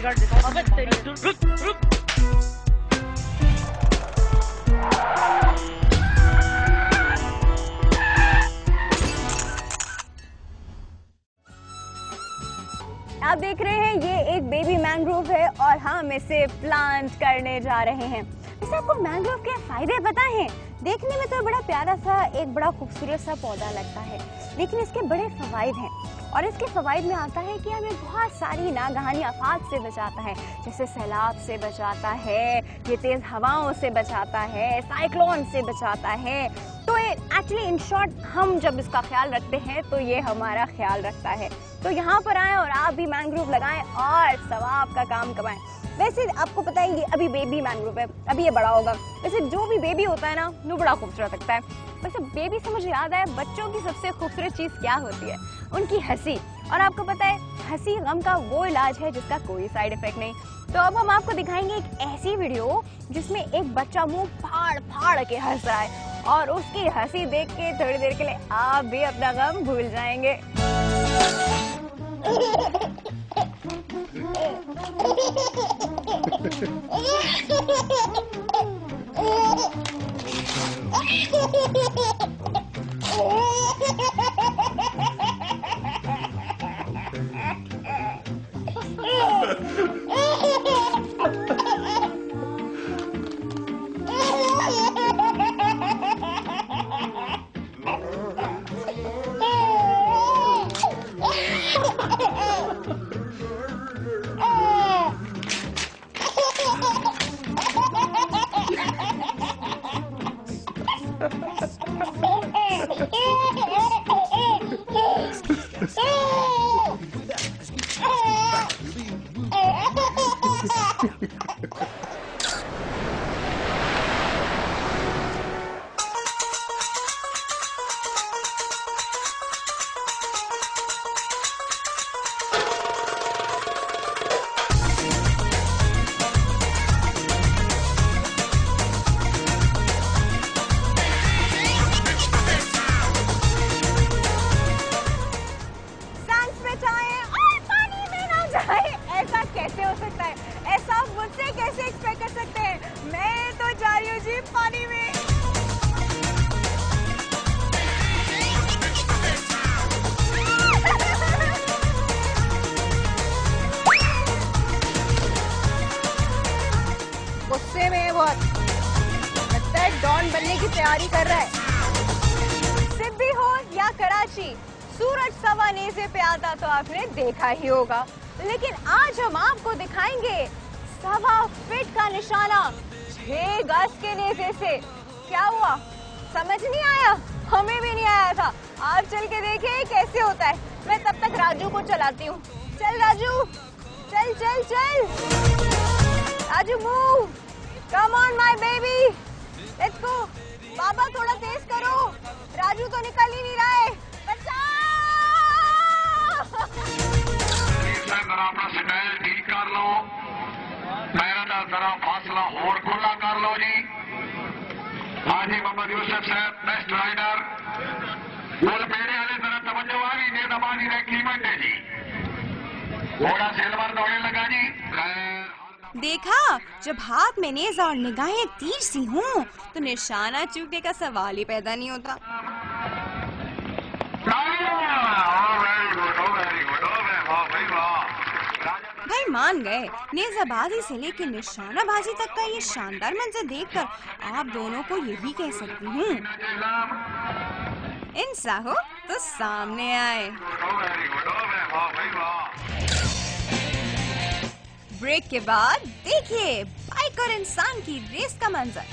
Bodyguard दिखाओ। अबे तेरी रुक रुक। आप देख रहे हैं ये एक बेबी मैंग्रोव है और हम इसे प्लांट करने जा रहे हैं। वैसे आपको मैंग्रोव के फायदे पता हैं? देखने में तो बड़ा प्यारा सा एक बड़ा खूबसूरत सा पौधा लगता है, लेकिन इसके बड़े फवाइद हैं। और इसके फवाइद में आता है कि हमें बहुत सारी नागहानी आफात से बचाता है, जैसे सैलाब से बचाता है, ये तेज हवाओं से बचाता है, साइक्लोन से बचाता है। तो एक्चुअली इन शॉर्ट हम जब इसका ख्याल रखते हैं तो ये हमारा ख्याल रखता है। तो यहाँ पर आएं और आप भी मैंग्रोव लगाएं और सवाब का काम कमाएं। वैसे आपको पता है ये अभी बेबी मैंग्रोव है, अभी ये बड़ा होगा। वैसे जो भी बेबी होता है ना वो बड़ा खूबसूरत लगता है। वैसे बेबी से मुझे याद आया बच्चों की सबसे खूबसूरत चीज़ क्या होती है? उनकी हंसी। और आपको पता है हंसी गम का वो इलाज है जिसका कोई साइड इफेक्ट नहीं। तो अब हम आपको दिखाएंगे एक ऐसी वीडियो जिसमें एक बच्चा मुंह फाड़ फाड़ के हंस रहा है और उसकी हंसी देख के थोड़ी देर के लिए आप भी अपना गम भूल जाएंगे। ऐसा कैसे हो सकता है? ऐसा मुझसे कैसे एक्सपेक्ट कर सकते हैं? मैं तो जा रही हूँ जी पानी में। गुस्से में है बहुत, लगता है डॉन बनने की तैयारी कर रहा है। सिडनी हो या कराची, सूरज सवा नेज़े पे आता तो आपने देखा ही होगा, लेकिन आज हम आपको दिखाएंगे 1.25 फीट का निशाना 6 गज के नेज़े से। क्या हुआ, समझ नहीं आया? हमें भी नहीं आया था। आप चल के देखिए कैसे होता है। मैं तब तक राजू को चलाती हूँ। चल राजू, चल चल चल Raju, move, come on my baby, let's go. बाबा थोड़ा तेज करो, राजू तो निकल ही नहीं रहा है। जरा अपना स्टाइल ठीक कर लो, पैरों का जरा फासला और खुला कर लो जी। हाजी मोहम्मद यूसुफ साहब बेस्ट राइडर, बोल पेड़े वाले जरा तवज्जो आ गई, दबानी रहे कीमत है जी। घोड़ा सिल्वर दौड़े लगा जी। देखा, जब हाथ में नेज़ा और निगाहें तीर सी हों तो निशाना चूकने का सवाल ही पैदा नहीं होता। भाई मान गए, नेज़ाबाजी से लेकर निशानाबाजी तक का ये शानदार मंजर देखकर आप दोनों को यही कह सकती हूँ, इंसान हो तो सामने आए। ब्रेक के बाद देखिए बाइक और इंसान की रेस का मंजर।